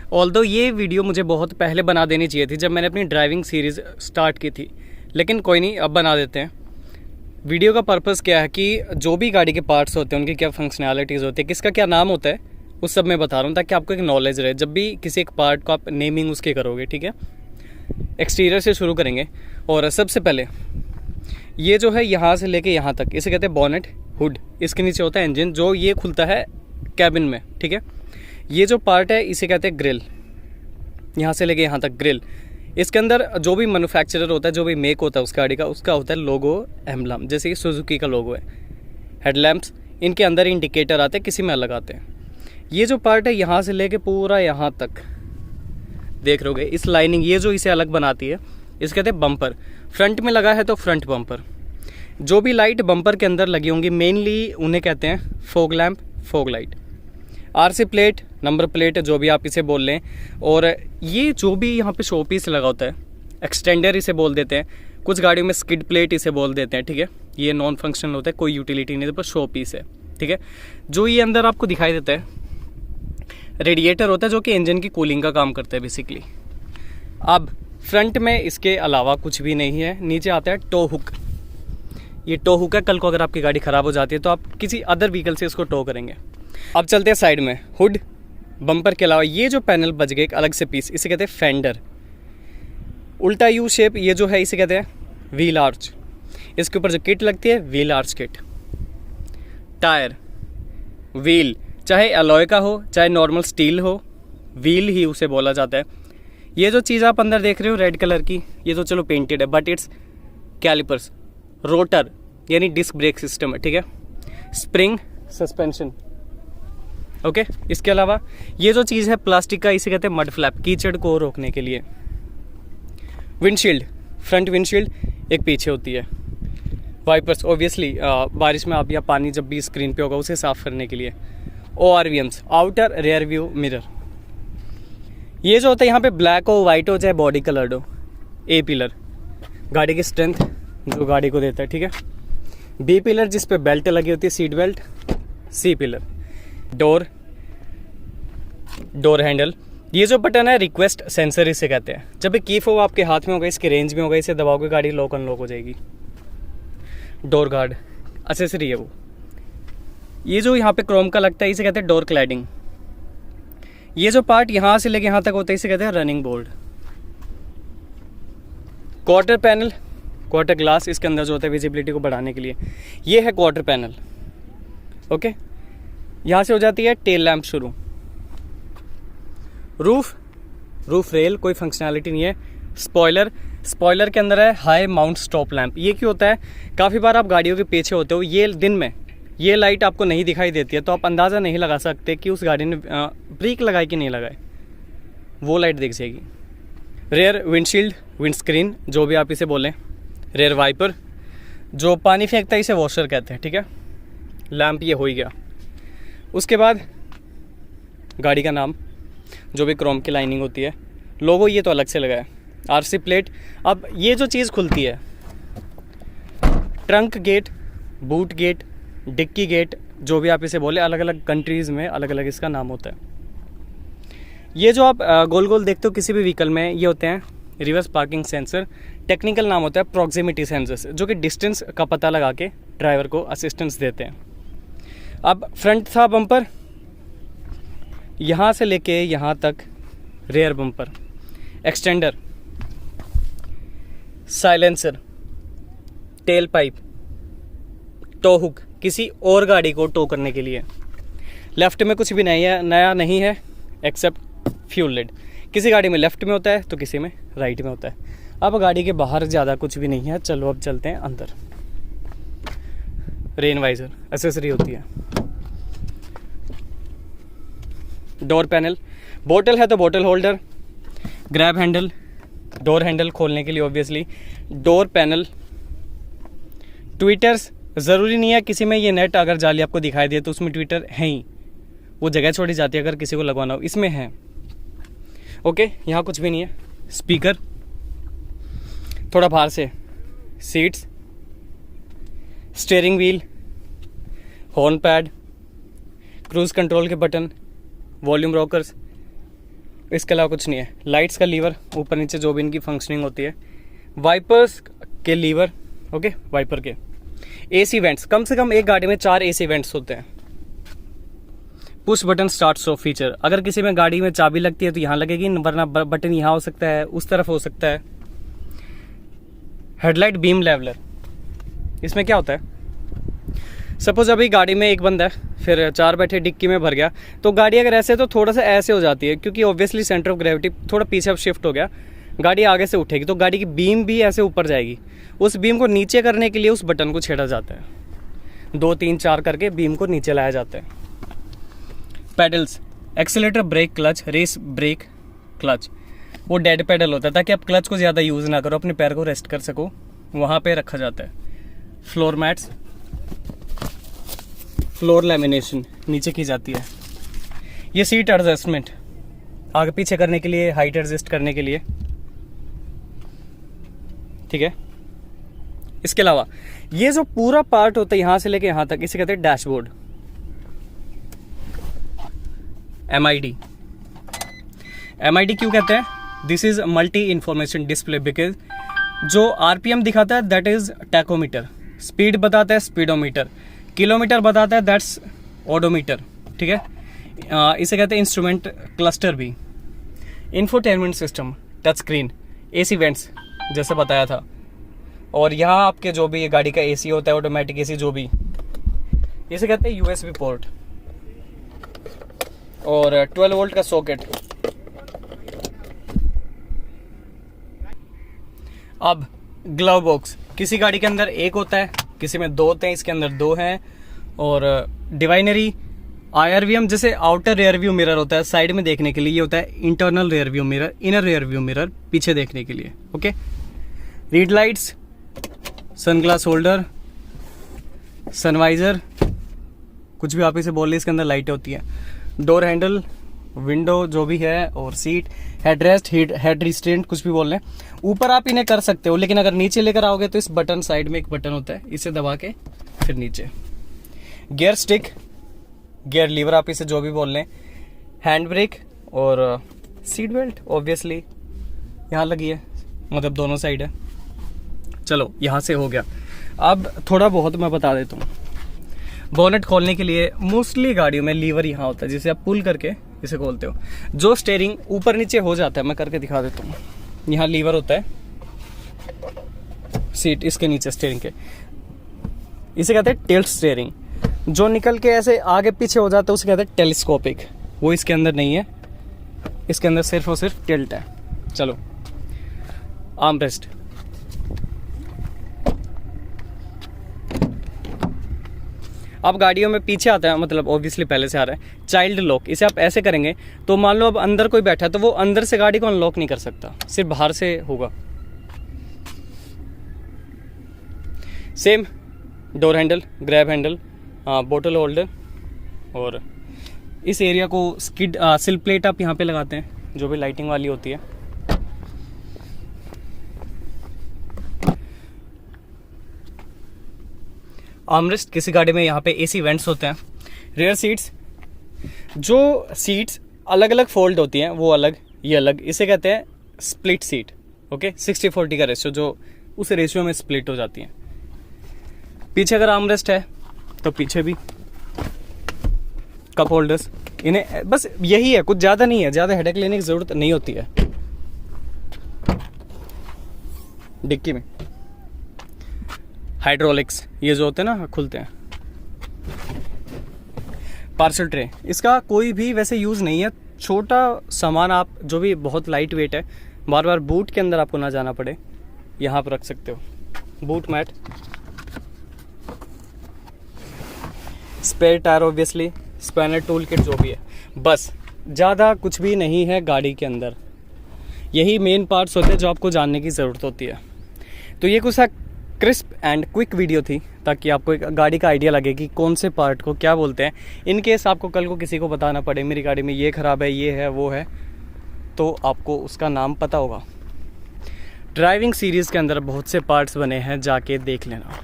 Although ये video मुझे बहुत पहले बना देनी चाहिए थी, जब मैंने अपनी ड्राइविंग सीरीज़ स्टार्ट की थी, लेकिन कोई नहीं, अब बना देते हैं। वीडियो का पर्पज़ क्या है कि जो भी गाड़ी के पार्ट्स होते हैं उनकी क्या फंक्शनैलिटीज़ होती है, किसका क्या नाम होता है, उस सब मैं बता रहा हूँ ताकि आपको एक नॉलेज रहे जब भी किसी एक पार्ट को आप नेमिंग उसके करोगे। ठीक है, एक्सटीरियर से शुरू करेंगे। और सबसे पहले ये जो है यहाँ से लेके यहाँ तक, इसे कहते हैं बॉनेट हुड। इसके नीचे होता है इंजन, जो ये खुलता है कैबिन में। ठीक है, ये जो पार्ट है इसे कहते हैं ग्रिल, यहाँ से लेके यहाँ तक ग्रिल। इसके अंदर जो भी मैन्युफैक्चरर होता है, जो भी मेक होता है उस गाड़ी का, उसका होता है लोगो एम्बलम, जैसे कि सुजुकी का लोगो है। हेडलैम्प्स, इनके अंदर इंडिकेटर आते हैं, किसी में अलग आते हैं। ये जो पार्ट है यहाँ से लेके पूरा यहाँ तक देख रहोगे, इस लाइनिंग, ये जो इसे अलग बनाती है, इसे कहते हैं बम्पर। फ्रंट में लगा है तो फ्रंट बम्पर। जो भी लाइट बम्पर के अंदर लगी होंगी मेनली उन्हें कहते हैं fog lamp, fog light. RC plate, number plate, जो भी आप इसे बोल लें। और ये जो भी यहाँ पे शो पीस लगा होता है, एक्सटेंडर इसे बोल देते हैं, कुछ गाड़ियों में स्किड प्लेट इसे बोल देते हैं। ठीक है, ये नॉन फंक्शनल होता है, कोई यूटिलिटी नहीं, पर शो पीस है। ठीक है, जो ये अंदर आपको दिखाई देता है रेडिएटर होता है, जो कि इंजन की कूलिंग का काम करता है बेसिकली। अब फ्रंट में इसके अलावा कुछ भी नहीं है। नीचे आता है टो हुक। ये टो हुक है, कल को अगर आपकी गाड़ी ख़राब हो जाती है तो आप किसी अदर व्हीकल से इसको टो करेंगे। अब चलते हैं साइड में। हुड, बम्पर के अलावा ये जो पैनल बच गए एक अलग से पीस, इसे कहते हैं फेंडर। उल्टा यू शेप, ये जो है इसे कहते हैं व्हील आर्च। इसके ऊपर जो किट लगती है wheel arch kit. Tyre, wheel, चाहे अलॉय का हो चाहे नॉर्मल स्टील हो, व्हील ही उसे बोला जाता है। ये जो चीज़ आप अंदर देख रहे हो रेड कलर की, ये तो चलो पेंटेड है, बट इट्स कैलिपर्स। रोटर यानी डिस्क ब्रेक सिस्टम है। ठीक है, स्प्रिंग, सस्पेंशन। ओके, इसके अलावा ये जो चीज़ है प्लास्टिक का, इसे कहते हैं मड फ्लैप, कीचड़ को रोकने के लिए। विंडशील्ड, फ्रंट विंडशील्ड एक पीछे होती है। वाइपर्स, ऑब्वियसली बारिश में आप या पानी जब भी स्क्रीन पे होगा उसे साफ करने के लिए। ORVMs, outer rear view mirror. ये जो होता है यहाँ पे ब्लैक हो, वाइट हो, चाहे बॉडी कलर्ड हो। A पिलर, गाड़ी की स्ट्रेंथ जो गाड़ी को देता है। ठीक है, B पिलर, जिस पे बेल्ट लगी होती है, seat belt. C pillar, door handle. ये जो बटन है रिक्वेस्ट सेंसर इसे कहते हैं। जब भी की फोब आपके हाथ में होगा, इसके रेंज में होगा, इसे दबाओगे गाड़ी लॉक अनलॉक हो जाएगी। डोर गार्ड एक्सेसरी है वो। ये जो यहाँ पे क्रोम का लगता है इसे कहते हैं डोर क्लैडिंग। ये जो पार्ट यहाँ से लेके यहाँ तक होता है इसे कहते हैं running board. Quarter panel, quarter glass, इसके अंदर जो होता है विजिबिलिटी को बढ़ाने के लिए, ये है क्वार्टर पैनल। ओके, यहाँ से हो जाती है टेल लैंप शुरू। रूफ रेल, कोई फंक्शनैलिटी नहीं है। स्पॉइलर के अंदर है हाई माउंट स्टॉप लैंप। ये क्यों होता है, काफ़ी बार आप गाड़ियों के पीछे होते हो, ये दिन में ये लाइट आपको नहीं दिखाई देती है, तो आप अंदाज़ा नहीं लगा सकते कि उस गाड़ी ने ब्रेक लगाई कि नहीं लगाई, वो लाइट दिख जाएगी। रेयर विंडशील्ड, विंडस्क्रीन, जो भी आप इसे बोलें। रेयर वाइपर, जो पानी फेंकता है इसे वॉशर कहते हैं। ठीक है, लैंप ये हो ही गया। उसके बाद गाड़ी का नाम, जो भी क्रोम की लाइनिंग होती है। लोगो ये तो अलग से लगा है। RC plate. अब ये जो चीज़ खुलती है, trunk gate, boot gate, dickey gate, जो भी आप इसे बोले, अलग अलग कंट्रीज़ में अलग अलग इसका नाम होता है। ये जो आप गोल गोल देखते हो किसी भी व्हीकल में, ये होते हैं रिवर्स पार्किंग सेंसर। टेक्निकल नाम होता है प्रॉक्सिमिटी सेंसर्स, जो कि डिस्टेंस का पता लगा के ड्राइवर को असिस्टेंस देते हैं। अब फ्रंट था बम्पर, यहाँ से लेके यहाँ तक rear bumper, extender, silencer, tail pipe, tow hook, किसी और गाड़ी को टो करने के लिए। लेफ्ट में कुछ भी नया नहीं है एक्सेप्ट फ्यूल लिड। किसी गाड़ी में लेफ्ट में होता है तो किसी में राइट में होता है। अब गाड़ी के बाहर ज़्यादा कुछ भी नहीं है। चलो अब चलते हैं अंदर। रेन वाइजर एक्सेसरी होती है। डोर पैनल, बोतल है तो बोतल holder, grab handle, door handle खोलने के लिए ऑब्वियसली, डोर पैनल, ट्विटर्स। ज़रूरी नहीं है किसी में ये नेट अगर जाली आपको दिखाई दे तो उसमें ट्विटर है ही, वो जगह छोड़ी जाती है अगर किसी को लगवाना हो, इसमें है। ओके, यहाँ कुछ भी नहीं है। स्पीकर थोड़ा बाहर से, seats, steering wheel, horn pad, cruise control के बटन, वॉल्यूम रॉकर्स, इसके अलावा कुछ नहीं है। लाइट्स का लीवर, ऊपर नीचे जो भी इनकी फंक्शनिंग होती है। वाइपर्स के लीवर, ओके, वाइपर के। एसी वेंट्स, कम से कम एक गाड़ी में 4 एसी वेंट्स होते हैं। Push button start stop feature, अगर किसी में गाड़ी में चाबी लगती है तो यहाँ लगेगी, वरना बटन यहाँ हो सकता है, उस तरफ हो सकता है। हेडलाइट बीम लेवलर, इसमें क्या होता है, सपोज अभी गाड़ी में एक बंदा है, फिर 4 बैठे डिक्की में भर गया, तो गाड़ी अगर ऐसे तो थोड़ा सा ऐसे हो जाती है, क्योंकि ऑब्वियसली सेंटर ऑफ ग्रेविटी थोड़ा पीछे अब शिफ्ट हो गया, गाड़ी आगे से उठेगी, तो गाड़ी की बीम भी ऐसे ऊपर जाएगी। उस बीम को नीचे करने के लिए उस बटन को छेड़ा जाता है, 2 3 4 करके बीम को नीचे लाया जाता है। Pedals, accelerator, brake, clutch, race brake, clutch, वो डेड पेडल होता है ताकि आप क्लच को ज़्यादा यूज़ ना करो, अपने पैर को रेस्ट कर सको, वहाँ पे रखा जाता है। फ्लोर मैट्स, फ्लोर लैमिनेशन नीचे की जाती है। ये सीट एडजस्टमेंट, आगे पीछे करने के लिए, हाइट एडजस्ट करने के लिए, ठीक है। इसके अलावा ये जो पूरा पार्ट होता है यहाँ से लेके यहाँ तक, इसे कहते हैं डैशबोर्ड, MID। MID क्यों कहते हैं? This is multi information display, because जो RPM दिखाता है दैट इज टैकोमीटर, स्पीड बताता है स्पीडोमीटर, किलोमीटर बताता है दैट्स ओडोमीटर, ठीक है। इसे कहते हैं इंस्ट्रूमेंट क्लस्टर भी। Infotainment system, touch screen, AC vents जैसे बताया था, और यहाँ आपके जो भी गाड़ी का AC होता है, ऑटोमेटिक AC जो भी, इसे कहते हैं USB पोर्ट, और 12 वोल्ट का सॉकेट। अब ग्लव बॉक्स, किसी गाड़ी के अंदर एक होता है, किसी में 2 होते हैं, इसके अंदर 2 हैं। और डिवाइनरी, IRVM जैसे आउटर रेयर व्यू मिरर होता है साइड में देखने के लिए, ये होता है internal rear view mirror, inner rear view mirror पीछे देखने के लिए, okay. Read lights, sunglass holder, sun visor, कुछ भी आप इसे बोल रहे, इसके अंदर लाइटें होती है। डोर हैंडल, विंडो जो भी है, और सीट, हेडरेस्ट, हेड रिस्ट्रेंट, कुछ भी बोल रहे हैं। ऊपर आप इन्हें कर सकते हो, लेकिन अगर नीचे लेकर आओगे तो इस बटन साइड में एक बटन होता है, इसे दबा के फिर नीचे। गियर स्टिक, गियर लीवर आप इसे जो भी बोल रहे हैं, हैंड ब्रेक, और सीट बेल्ट ऑब्वियसली यहाँ लगी है, मतलब दोनों साइड है। चलो यहाँ से हो गया। अब थोड़ा बहुत मैं बता देता हूँ। बोनेट खोलने के लिए मोस्टली गाड़ियों में लीवर यहाँ होता है, जिसे आप पुल करके इसे खोलते हो। जो स्टेयरिंग ऊपर नीचे हो जाता है, मैं करके दिखा देता हूँ। यहाँ लीवर होता है, सीट इसके नीचे स्टेयरिंग के, इसे कहते हैं टिल्ट स्टेयरिंग। जो निकल के ऐसे आगे पीछे हो जाता है उसे कहते हैं टेलीस्कोपिक, वो इसके अंदर नहीं है, इसके अंदर सिर्फ और सिर्फ टिल्ट है। चलो, आर्मरेस्ट, अब गाड़ियों में पीछे आता है, मतलब ऑब्वियसली पहले से आ रहा है, चाइल्ड लॉक। इसे आप ऐसे करेंगे तो मान लो अब अंदर कोई बैठा है तो वो अंदर से गाड़ी को अनलॉक नहीं कर सकता, सिर्फ बाहर से होगा। Same door handle, grab handle, बोतल होल्डर, और इस एरिया को स्किड सिल प्लेट आप यहाँ पे लगाते हैं जो भी लाइटिंग वाली होती है। आर्मरेस्ट, किसी गाड़ी में यहाँ पे AC वेंट्स होते हैं। रेयर सीट्स, जो सीट्स अलग अलग फोल्ड होती हैं वो अलग, ये अलग, इसे कहते हैं स्प्लिट सीट, ओके। 60-40 का रेशियो, जो उस रेशियो में स्प्लिट हो जाती हैं। पीछे अगर आर्मरेस्ट है तो पीछे भी कप होल्डर्स, इन्हें बस यही है, कुछ ज़्यादा नहीं है, ज़्यादा हेडेक लेने की ज़रूरत नहीं होती है। डिक्की में हाइड्रोलिक्स, ये जो होते हैं ना खुलते हैं। पार्सल ट्रे, इसका कोई भी वैसे यूज़ नहीं है, छोटा सामान आप जो भी बहुत लाइट वेट है, बार बार बूट के अंदर आपको ना जाना पड़े, यहाँ पर रख सकते हो। Boot mat, spare tyre obviously, spanner tool kit जो भी है, बस ज़्यादा कुछ भी नहीं है गाड़ी के अंदर। यही मेन पार्ट्स होते हैं जो आपको जानने की ज़रूरत होती है। तो ये कुछ क्रिस्प एंड क्विक वीडियो थी, ताकि आपको एक गाड़ी का आइडिया लगे कि कौन से पार्ट को क्या बोलते हैं। इन केस आपको कल को किसी को बताना पड़े मेरी गाड़ी में ये ख़राब है, ये है, वो है, तो आपको उसका नाम पता होगा। ड्राइविंग सीरीज़ के अंदर बहुत से पार्ट्स बने हैं, जाके देख लेना।